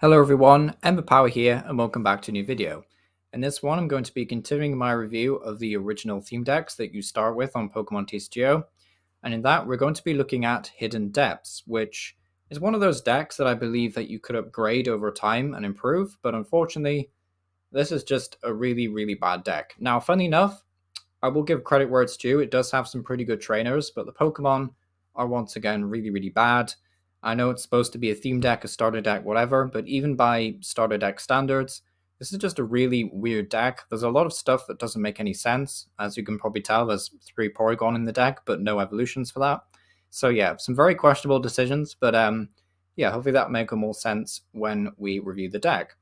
Hello everyone, Power here and welcome back to a new video. In this one I'm going to be continuing my review of the original theme decks that you start with on Pokemon TCGO, and in that we're going to be looking at Hidden Depths, which is one of those decks that I believe that you could upgrade over time and improve, but unfortunately this is just a really bad deck. Now funny enough, I will give credit where it's due, it does have some pretty good trainers, but the Pokemon are once again really bad. I know it's supposed to be a theme deck, a starter deck, whatever, but even by starter deck standards, this is just a really weird deck. There's a lot of stuff that doesn't make any sense. As you can probably tell, there's 3 Porygon in the deck, but no evolutions for that. So yeah, some very questionable decisions, but yeah, hopefully that'll make more sense when we review the deck.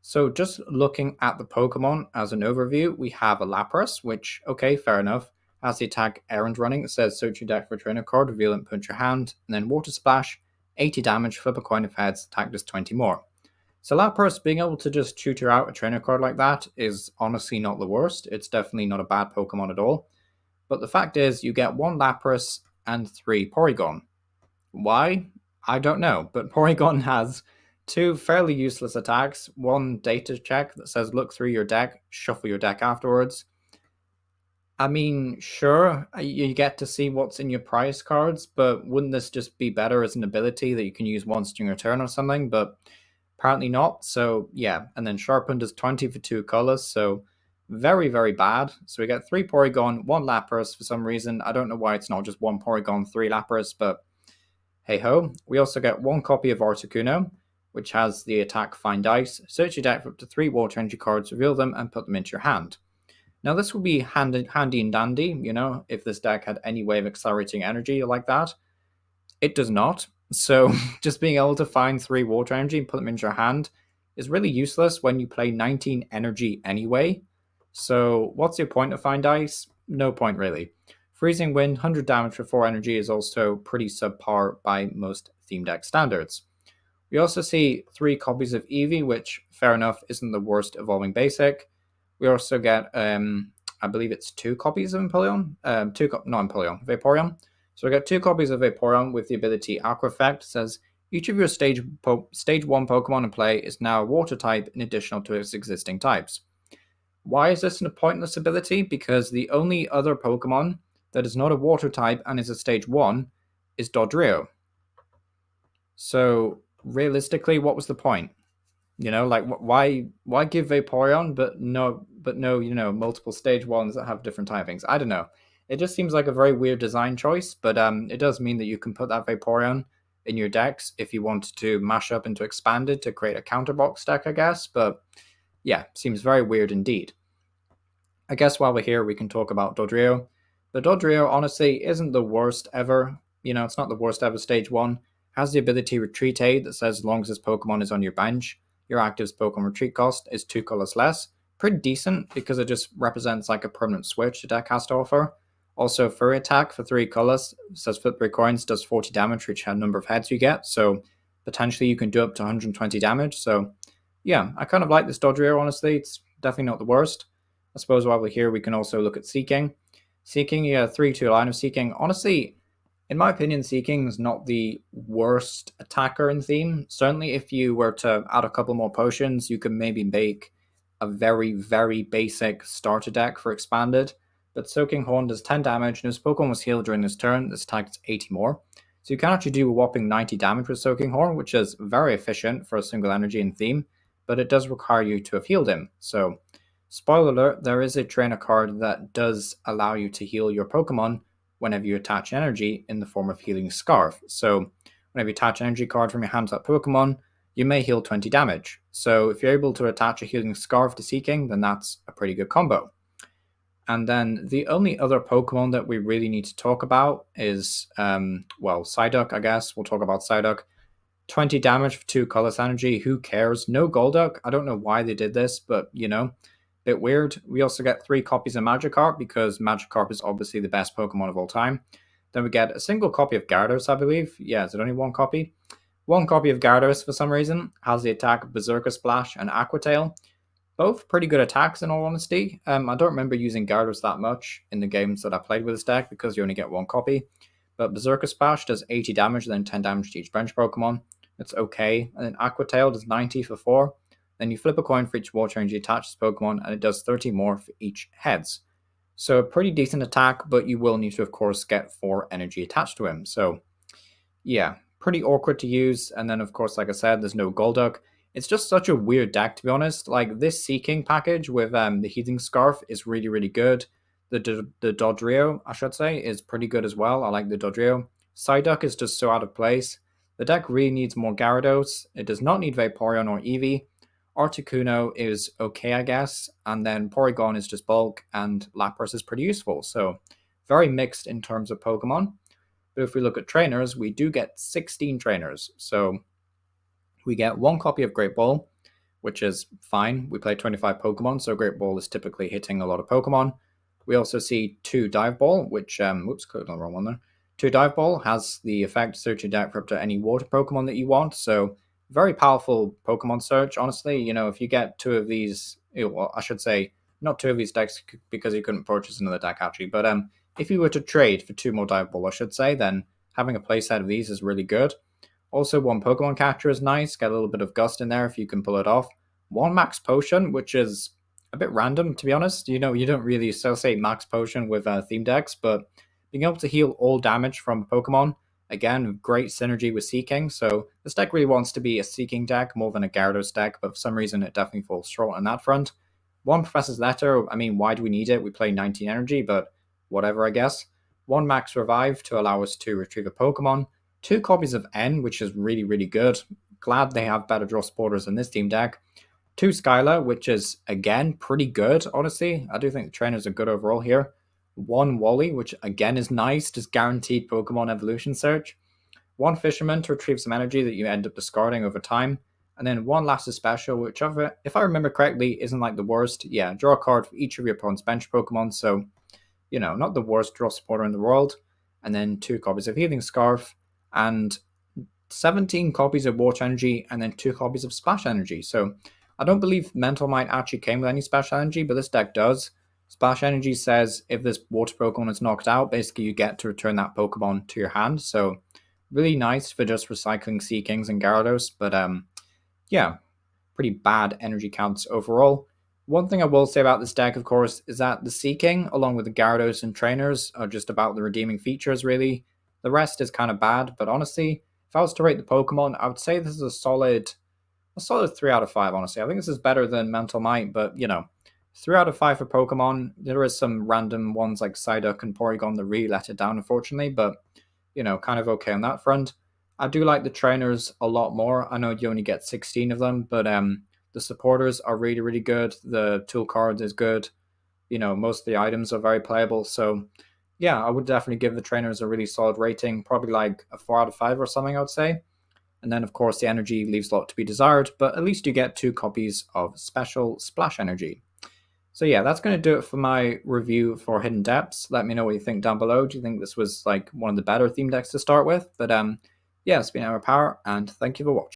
So just looking at the Pokemon as an overview, we have a Lapras, which, okay, fair enough, has the attack Errand Running. It says search your deck for a trainer card, reveal it and punch your hand, and then Water Splash, 80 damage, flip a coin of heads, attack does 20 more. So Lapras, being able to just tutor out a trainer card like that is honestly not the worst. It's definitely not a bad Pokemon at all. But the fact is, you get 1 Lapras and 3 Porygon. Why? I don't know, but Porygon has 2 fairly useless attacks, 1 data check that says look through your deck, shuffle your deck afterwards. I mean, sure, you get to see what's in your prize cards, but wouldn't this just be better as an ability that you can use once during your turn or something? But apparently not, so yeah. And then Sharpen does 20 for 2 colors, so very bad. So we get 3 Porygon, 1 Lapras for some reason. I don't know why it's not just 1 Porygon, 3 Lapras, but hey ho. We also get 1 copy of Articuno, which has the attack Find Ice. Search your deck for up to 3 water energy cards, reveal them, and put them into your hand. Now this would be handy and dandy, you know, if this deck had any way of accelerating energy like that. It does not. So just being able to find 3 water energy and put them into your hand is really useless when you play 19 energy anyway. So what's your point of Find Ice? No point really. Freezing Wind, 100 damage for 4 energy is also pretty subpar by most theme deck standards. We also see 3 copies of Eevee, which, fair enough, isn't the worst evolving basic. We also get, I believe it's 2 copies of Vaporeon. Vaporeon. So we get 2 copies of Vaporeon with the ability Aqua Effect. It says each of your stage 1 Pokemon in play is now a water type in addition to its existing types. Why is this a pointless ability? Because the only other Pokemon that is not a water type and is a stage 1 is Dodrio. So realistically, what was the point? You know, like why give Vaporeon but no, you know, multiple stage 1s that have different typings? I don't know. It just seems like a very weird design choice, but it does mean that you can put that Vaporeon in your decks if you want to mash up into Expanded to create a counterbox deck, I guess. But yeah, seems very weird indeed. I guess while we're here, we can talk about Dodrio. But Dodrio honestly isn't the worst ever. You know, it's not the worst ever stage 1. Has the ability Retreat Aid that says as long as this Pokemon is on your bench, your active's Pokemon retreat cost is 2 colors less. Pretty decent because it just represents like a permanent switch the deck has to offer. Also, Furry Attack for 3 colors says flip 3 coins, does 40 damage for each number of heads you get. So potentially you can do up to 120 damage. So yeah, I kind of like this Dodrio, honestly. It's definitely not the worst. I suppose while we're here, we can also look at Seeking. Seeking, you get a 3-2 line of Seeking. Honestly, in my opinion, Seeking is not the worst attacker in theme. Certainly, if you were to add a couple more potions, you could maybe make a very basic starter deck for Expanded. But Soaking Horn does 10 damage, and if Pokemon was healed during this turn, this attack does 80 more. So you can actually do a whopping 90 damage with Soaking Horn, which is very efficient for a single energy in theme, but it does require you to have healed him. So, spoiler alert, there is a trainer card that does allow you to heal your Pokemon whenever you attach energy in the form of Healing Scarf. So whenever you attach an energy card from your hand to that Pokemon, you may heal 20 damage. So if you're able to attach a Healing Scarf to Seeking, then that's a pretty good combo. And then the only other Pokemon that we really need to talk about is, well, Psyduck, I guess. We'll talk about Psyduck. 20 damage for 2 colorless energy. Who cares? No Golduck. I don't know why they did this, but, you know, bit weird. We also get 3 copies of Magikarp because Magikarp is obviously the best Pokemon of all time. Then we get a single copy of Gyarados, I believe. Yeah, is it only 1 copy? 1 copy of Gyarados for some reason. Has the attack Berserker Splash and Aqua Tail. Both pretty good attacks in all honesty. I don't remember using Gyarados that much in the games that I played with this deck because you only get 1 copy. But Berserker Splash does 80 damage, then 10 damage to each bench Pokemon. It's okay. And then Aqua Tail does 90 for 4. Then you flip a coin for each water energy attached to Pokemon, and it does 30 more for each heads. So a pretty decent attack, but you will need to, of course, get 4 energy attached to him. So yeah, pretty awkward to use. And then, of course, like I said, there's no Golduck. It's just such a weird deck, to be honest. Like, this Seeking package with the Healing Scarf is really, really good. The Dodrio, I should say, is pretty good as well. I like the Dodrio. Psyduck is just so out of place. The deck really needs more Gyarados. It does not need Vaporeon or Eevee. Articuno is okay, I guess. And then Porygon is just bulk, and Lapras is pretty useful. So, very mixed in terms of Pokemon. But if we look at trainers, we do get 16 trainers. So we get 1 copy of Great Ball, which is fine. We play 25 Pokemon, so Great Ball is typically hitting a lot of Pokemon. We also see 2 Dive Ball, which, clicked on the wrong one there. 2 Dive Ball has the effect search your deck for up to any water Pokemon that you want. So very powerful Pokemon search, honestly. You know, if you get 2 of these, well, I should say not 2 of these decks because you couldn't purchase another deck actually, but if you were to trade for 2 more Dive Ball, I should say, then having a playset of these is really good. Also, 1 Pokemon Catcher is nice. Get a little bit of Gust in there if you can pull it off. 1 Max Potion, which is a bit random, to be honest. You know, you don't really associate Max Potion with theme decks, but being able to heal all damage from Pokemon, again, great synergy with Seeking. So this deck really wants to be a Seeking deck more than a Gyarados deck, but for some reason it definitely falls short on that front. 1 Professor's Letter, I mean, why do we need it? We play 19 energy, but whatever, I guess. 1 Max Revive to allow us to retrieve a Pokemon. 2 copies of N, which is really, really good. Glad they have better draw supporters in this team deck. 2 Skylar, which is, again, pretty good, honestly. I do think the trainers are good overall here. 1 Wally, which, again, is nice. Just guaranteed Pokemon evolution search. 1 Fisherman to retrieve some energy that you end up discarding over time. And then 1 Last Special, which, if I remember correctly, isn't like the worst. Yeah, draw a card for each of your opponent's bench Pokemon, so, you know, not the worst draw supporter in the world. And then 2 copies of Healing Scarf, and 17 copies of Water Energy, and then 2 copies of Splash Energy. So I don't believe Mental Might actually came with any Splash Energy, but this deck does. Splash Energy says if this water Pokemon is knocked out, basically you get to return that Pokemon to your hand. So really nice for just recycling Seekings and Gyarados, but yeah, pretty bad energy counts overall. One thing I will say about this deck, of course, is that the Seeking, along with the Gyarados and Trainers, are just about the redeeming features, really. The rest is kind of bad, but honestly, if I was to rate the Pokemon, I would say this is a solid 3 out of 5, honestly. I think this is better than Mental Might, but, you know, 3 out of 5 for Pokemon. There is some random ones like Psyduck and Porygon that really let it down, unfortunately, but, you know, kind of okay on that front. I do like the trainers a lot more. I know you only get 16 of them, but the supporters are really, really good. The tool card is good. You know, most of the items are very playable. So, yeah, I would definitely give the trainers a really solid rating, probably like a 4 out of 5 or something, I would say. And then, of course, the energy leaves a lot to be desired, but at least you get 2 copies of special Splash Energy. So yeah, that's going to do it for my review for Hidden Depths. Let me know what you think down below. Do you think this was like one of the better theme decks to start with? But yeah, it's been Our Power, and thank you for watching.